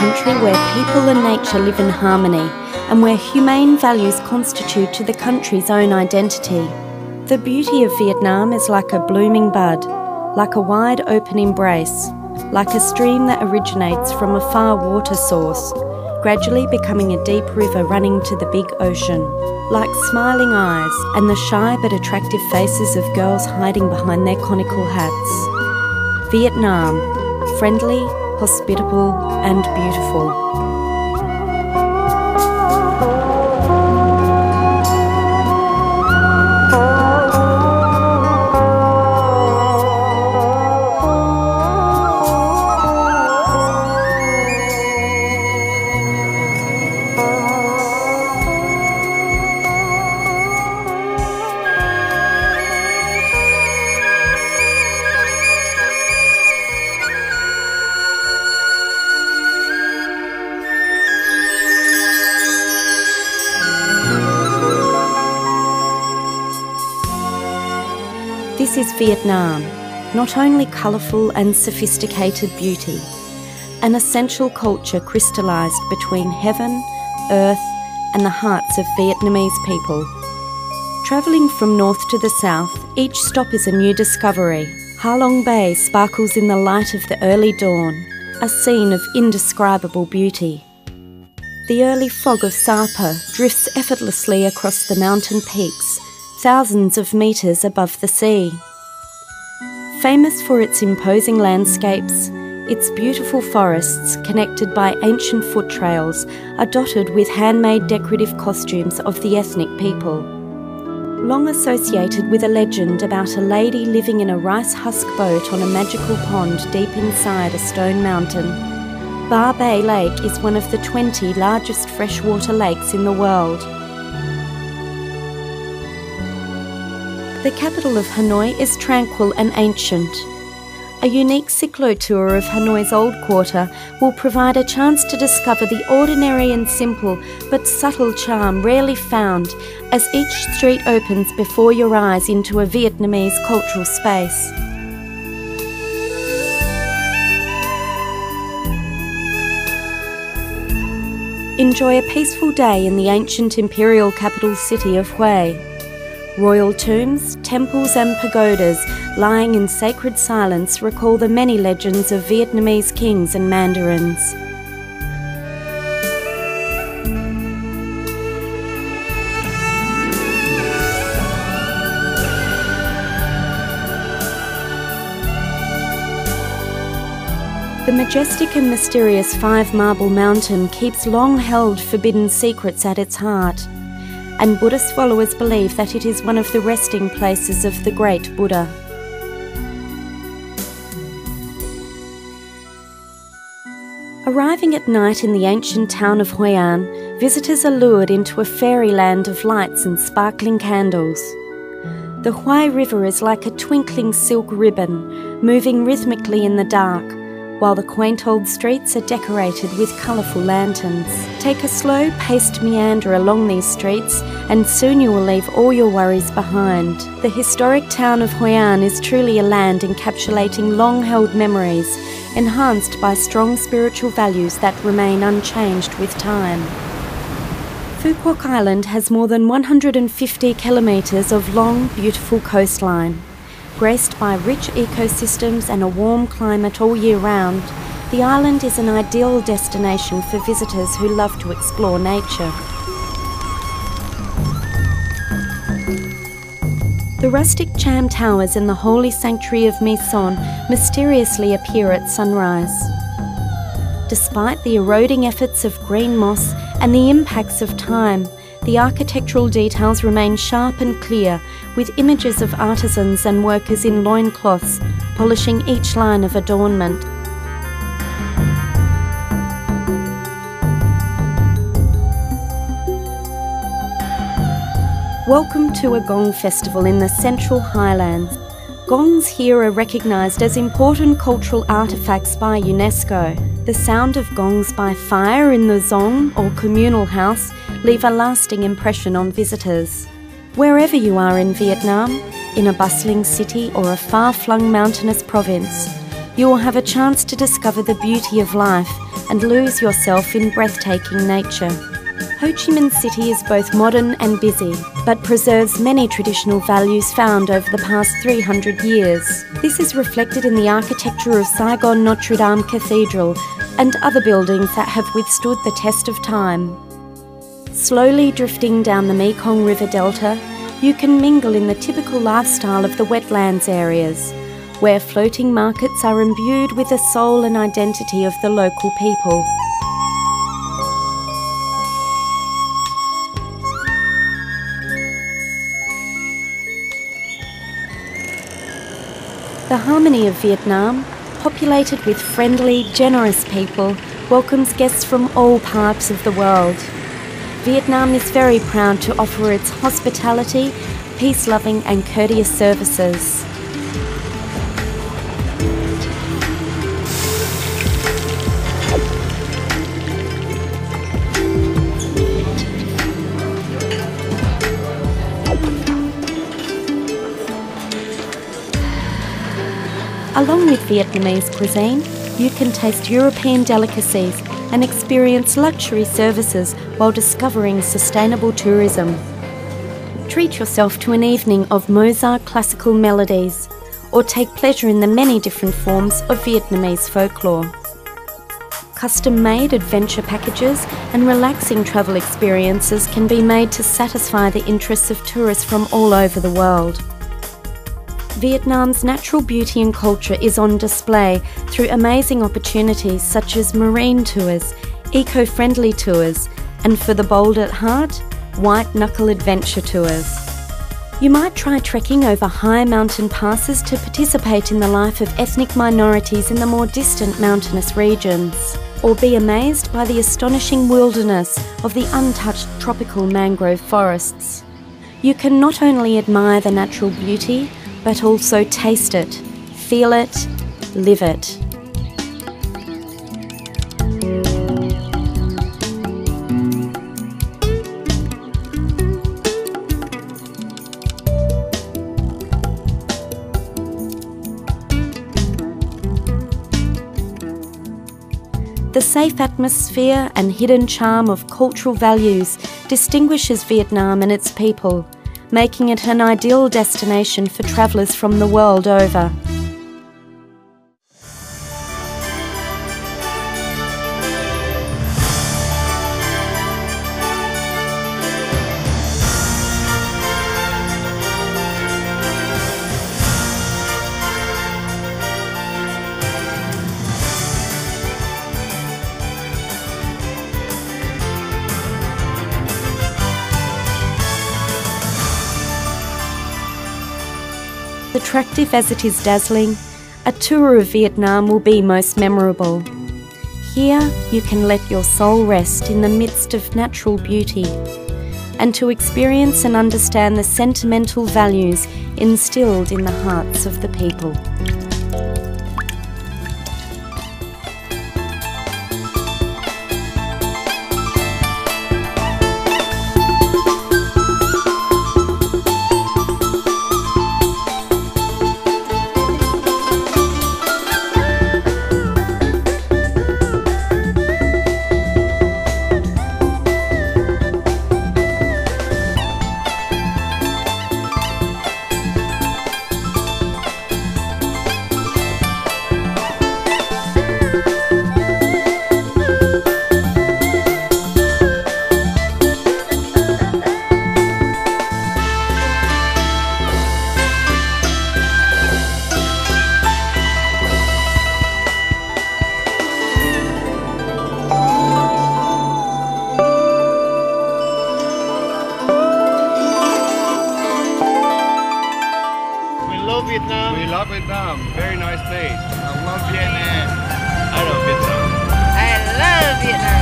country where people and nature live in harmony and where humane values constitute to the country's own identity. The beauty of Vietnam is like a blooming bud, like a wide open embrace, like a stream that originates from a far water source, gradually becoming a deep river running to the big ocean, like smiling eyes and the shy but attractive faces of girls hiding behind their conical hats. Vietnam, friendly, hospitable and beautiful. This is Vietnam, not only colourful and sophisticated beauty, an essential culture crystallised between heaven, earth and the hearts of Vietnamese people. Travelling from north to the south, each stop is a new discovery. Ha Long Bay sparkles in the light of the early dawn, a scene of indescribable beauty. The early fog of Sapa drifts effortlessly across the mountain peaks, thousands of metres above the sea. Famous for its imposing landscapes, its beautiful forests, connected by ancient foot trails, are dotted with handmade decorative costumes of the ethnic people. Long associated with a legend about a lady living in a rice husk boat on a magical pond deep inside a stone mountain, Ba Bay Lake is one of the 20 largest freshwater lakes in the world. The capital of Hanoi is tranquil and ancient. A unique cyclo-tour of Hanoi's old quarter will provide a chance to discover the ordinary and simple but subtle charm rarely found as each street opens before your eyes into a Vietnamese cultural space. Enjoy a peaceful day in the ancient imperial capital city of Hue. Royal tombs, temples and pagodas lying in sacred silence recall the many legends of Vietnamese kings and mandarins. The majestic and mysterious Five Marble Mountain keeps long-held forbidden secrets at its heart, and Buddhist followers believe that it is one of the resting places of the great Buddha. Arriving at night in the ancient town of Hoi An, visitors are lured into a fairyland of lights and sparkling candles. The Hue River is like a twinkling silk ribbon, moving rhythmically in the dark, while the quaint old streets are decorated with colourful lanterns. Take a slow-paced meander along these streets and soon you will leave all your worries behind. The historic town of Hoi An is truly a land encapsulating long-held memories, enhanced by strong spiritual values that remain unchanged with time. Phu Quoc Island has more than 150 kilometres of long, beautiful coastline. Graced by rich ecosystems and a warm climate all year round, the island is an ideal destination for visitors who love to explore nature. The rustic Cham Towers in the holy sanctuary of My Son mysteriously appear at sunrise. Despite the eroding efforts of green moss and the impacts of time, the architectural details remain sharp and clear, with images of artisans and workers in loincloths polishing each line of adornment. Welcome to a gong festival in the Central Highlands. Gongs here are recognised as important cultural artefacts by UNESCO. The sound of gongs by fire in the zong or communal house leave a lasting impression on visitors. Wherever you are in Vietnam, in a bustling city or a far-flung mountainous province, you will have a chance to discover the beauty of life and lose yourself in breathtaking nature. Ho Chi Minh City is both modern and busy, but preserves many traditional values found over the past 300 years. This is reflected in the architecture of Saigon Notre Dame Cathedral and other buildings that have withstood the test of time. Slowly drifting down the Mekong River Delta, you can mingle in the typical lifestyle of the wetlands areas, where floating markets are imbued with the soul and identity of the local people. The harmony of Vietnam, populated with friendly, generous people, welcomes guests from all parts of the world. Vietnam is very proud to offer its hospitality, peace-loving and courteous services. Along with Vietnamese cuisine, you can taste European delicacies and experience luxury services while discovering sustainable tourism. Treat yourself to an evening of Mozart classical melodies, or take pleasure in the many different forms of Vietnamese folklore. Custom-made adventure packages and relaxing travel experiences can be made to satisfy the interests of tourists from all over the world. Vietnam's natural beauty and culture is on display through amazing opportunities such as marine tours, eco-friendly tours, and for the bold at heart, white-knuckle adventure tours. You might try trekking over high mountain passes to participate in the life of ethnic minorities in the more distant mountainous regions, or be amazed by the astonishing wilderness of the untouched tropical mangrove forests. You can not only admire the natural beauty, but also taste it, feel it, live it. The safe atmosphere and hidden charm of cultural values distinguishes Vietnam and its people, making it an ideal destination for travellers from the world over. Attractive as it is dazzling, a tour of Vietnam will be most memorable. Here you can let your soul rest in the midst of natural beauty, and to experience and understand the sentimental values instilled in the hearts of the people. Vietnam. We love Vietnam. Very nice place. I love Vietnam. I love Vietnam. I love Vietnam.